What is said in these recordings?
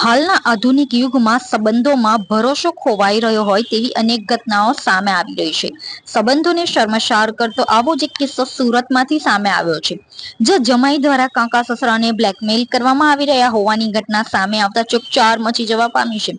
હાલના આધુનિક યુગમાં સંબંધોમાં ભરોસો ખોવાઈ રહ્યો હોય તેવી અનેક ઘટનાઓ સામે આવી રહી છે. સંબંધોને શર્મસાર કરતો આવો જ એક કિસ્સો સુરતમાંથી સામે આવ્યો છે, જે જમાઈ દ્વારા કાકા સસરાને બ્લેકમેઇલ કરવામાં આવી રહ્યા હોવાની ઘટના સામે આવતા ચકચાર મચી જવા પામી છે.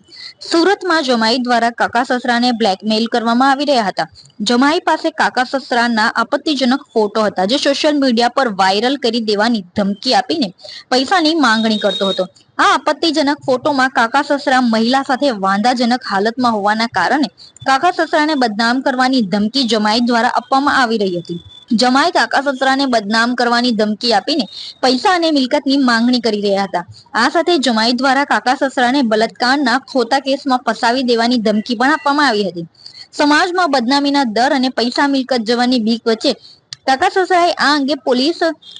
સુરતમાં જમાઈ દ્વારા કાકા સસરાને બ્લેકમેઇલ કરવામાં આવી રહ્યા હતા. જમાઈ પાસે કાકા સસરાના આપત્તિજનક ફોટો હતા, જે સોશિયલ મીડિયા પર વાયરલ કરી દેવાની ધમકી આપીને પૈસાની માંગણી કરતો હતો. આ આપત્તિજનક ફોટોમાં કાકા સસરા મહિલા સાથે વાંધાજનક હાલતમાં હોવાના કારણે કાકા સસરાને બદનામ કરવાની ધમકી જમાઈ દ્વારા આપવામાં આવી રહી હતી. જમાઈ કાકા સસરાને બદનામ કરવાની ધમકી આપીને પૈસા અને મિલકતની માંગણી કરી રહ્યા હતા. આ સાથે જમાઈ દ્વારા કાકા સસરાને બલાત્કારના ખોટા કેસમાં ફસાવી દેવાની ધમકી પણ આપવામાં આવી હતી. સમાજમાં બદનામીના ડર અને પૈસા મિલકત જવાની બીક વચ્ચે કાકા સસરાએ આ અંગે પોલીસ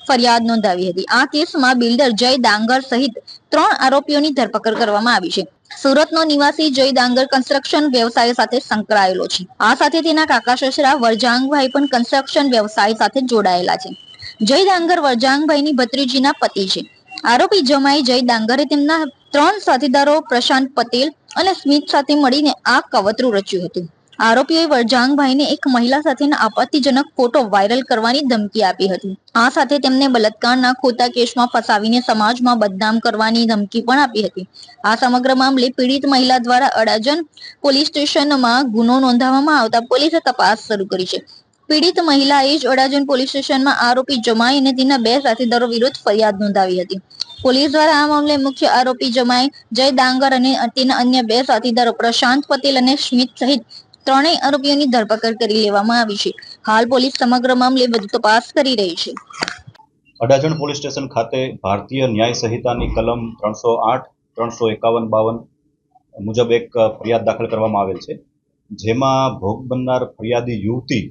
ફરિયાદ નોંધાવી હતી. આ કેસમાં બિલ્ડર જય ડાંગર સહિત 3 આરોપીઓની ધરપકડ કરવામાં આવી છે. સુરતનો નિવાસી જય ડાંગર કન્સ્ટ્રક્શન વ્યવસાય સાથે સંકળાયેલો છે. આ સાથે તેના કાકા સસરા વરજાંગભાઈ પણ કન્સ્ટ્રક્શન વ્યવસાય સાથે જોડાયેલા છે. જય ડાંગર વરજાંગભાઈની ભત્રીજીના પતિ છે. આરોપી જમાઈ જય ડાંગરે તેમના 3 સાથીદારો પ્રશાંત પટેલ અને સ્મિત સાથે મળીને આ કવતરું રચ્યું હતું. આરોપીઓએ વરજાંગભાઈને એક મહિલા સાથેના આપત્તિજનક ફોટો વાયરલ કરવાની ધમકી આપી હતી. આ સાથે તેમને બલાત્કારના ખોટા કેસમાં ફસાવીને સમાજમાં બદનામ કરવાની ધમકી પણ આપી હતી. આ સમગ્ર મામલે પીડિત મહિલા દ્વારા અડાજણ પોલીસ સ્ટેશનમાં ગુનો નોંધવામાં આવતા પોલીસે તપાસ શરૂ કરી છે. પીડિત મહિલાએ જ અડાજણ પોલીસ સ્ટેશનમાં આરોપી જમાઈ અને તેના 2 સાથીદારો વિરુદ્ધ ફરિયાદ નોંધાવી હતી. પોલીસ દ્વારા આ મામલે મુખ્ય આરોપી જમાઈ જય ડાંગર અને તેના અન્ય 2 સાથીદારો પ્રશાંત પટેલ અને સ્મિત સહિત 3 આરોપીઓની ધરપકડ કરી લેવામાં આવી છે. હાલ પોલીસ સમગ્ર મામલે વધુ તપાસ કરી રહી છે. અડાજણ પોલીસ સ્ટેશન ખાતે ભારતીય ન્યાય સંહિતાની કલમ 308, 351 મુજબ એક ફરિયાદ દાખલ કરવામાં આવેલ છે, જેમાં ભોગ બનનાર ફરિયાદી યુવતી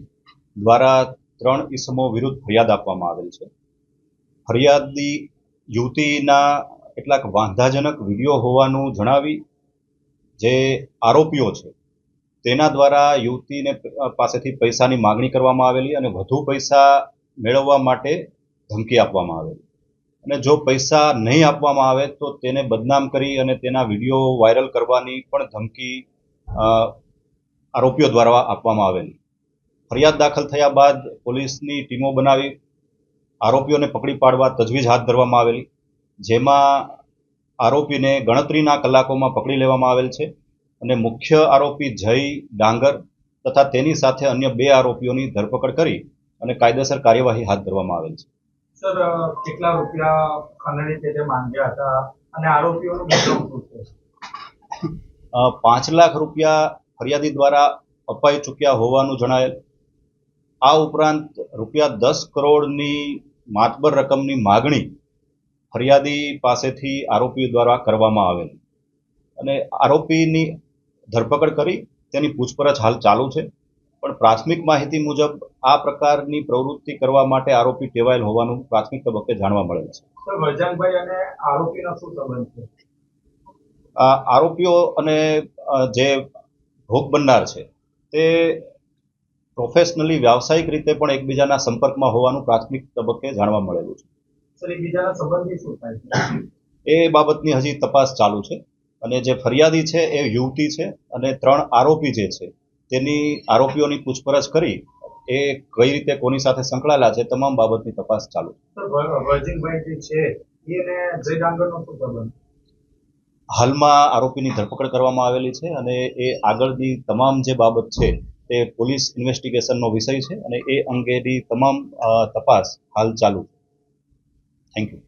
દ્વારા 3 ઇસમો વિરુદ્ધ ફરિયાદ આપવામાં આવેલ છે. ફરિયાદી યુવતીના કેટલાક વાંધાજનક વિડીયો હોવાનું જણાવી જે આરોપીઓ છે તેના દ્વારા યુવતીને પાસેથી પૈસાની માગણી કરવામાં આવેલી અને વધુ પૈસા મેળવવા માટે ધમકી આપવામાં આવેલી, અને જો પૈસા નહીં આપવામાં આવે તો તેને બદનામ કરી અને તેના વિડીયો વાયરલ કરવાની પણ ધમકી આરોપીઓ દ્વારા આપવામાં આવેલી. ફરિયાદ દાખલ થયા બાદ પોલીસની ટીમો બનાવી આરોપીઓને પકડી પાડવા તજવીજ હાથ ધરવામાં આવેલી, જેમાં આરોપીને ગણતરીના કલાકોમાં પકડી લેવામાં આવેલ છે અને મુખ્ય આરોપી જય ડાંગર તથા તેની સાથે અન્ય 2 આરોપીઓની ધરપકડ કરી અને કાયદેસર કાર્યવાહી હાથ ધરવામાં આવેલ છે. સર, કેટલા રૂપિયા ખંડણી પેટે માંગ્યા હતા અને આરોપીઓનું બેકગ્રાઉન્ડ શું છે? 5 લાખ રૂપિયા ફરિયાદી દ્વારા અપાઈ ચૂક્યા હોવાનું જણાયેલ. આ ઉપરાંત રૂપિયા 10 કરોડની માતબર રકમની માગણી ફરિયાદી પાસેથી આરોપીઓ દ્વારા કરવામાં આવેલ અને આરોપીની ધરપકડ કરી તેની પૂછપરછ હાલ ચાલુ છે. પણ પ્રાથમિક માહિતી મુજબ આ પ્રકારની પ્રવૃત્તિ કરવા માટે આરોપી ટેવાયેલ હોવાનું પ્રાથમિક તબક્કે જાણવા મળેલ છે. સર, વરજાંગભાઈ અને આરોપીનો શું સંબંધ છે? આરોપીઓ અને જે ભોગ બનનાર છે તે પ્રોફેશનલી વ્યાવસાયિક રીતે પણ એકબીજાના સંપર્કમાં હોવાનું પ્રાથમિક તબક્કે જાણવા મળેલું છે. સર, એકબીજાના સંબંધી શું થાય છે? એ બાબતની હજી તપાસ ચાલુ છે અને જે ફરિયાદી છે એ યુવતી છે અને 3 આરોપી જે છે તેની આરોપીઓની પૂછપરછ કરી એ કઈ રીતે કોની સાથે સંકળાયેલા છે તમામ બાબતની તપાસ ચાલુ છે. સર, વરજીભાઈ જે છે એને જય ડાંગરનો શું સંબંધ? હાલમાં આરોપીની ધરપકડ કરવામાં આવેલી છે અને એ આગળની તમામ જે બાબત છે તે પોલીસ ઇન્વેસ્ટિગેશનનો વિષય છે અને એ અંગેની તમામ તપાસ હાલ ચાલુ છે. Thank you.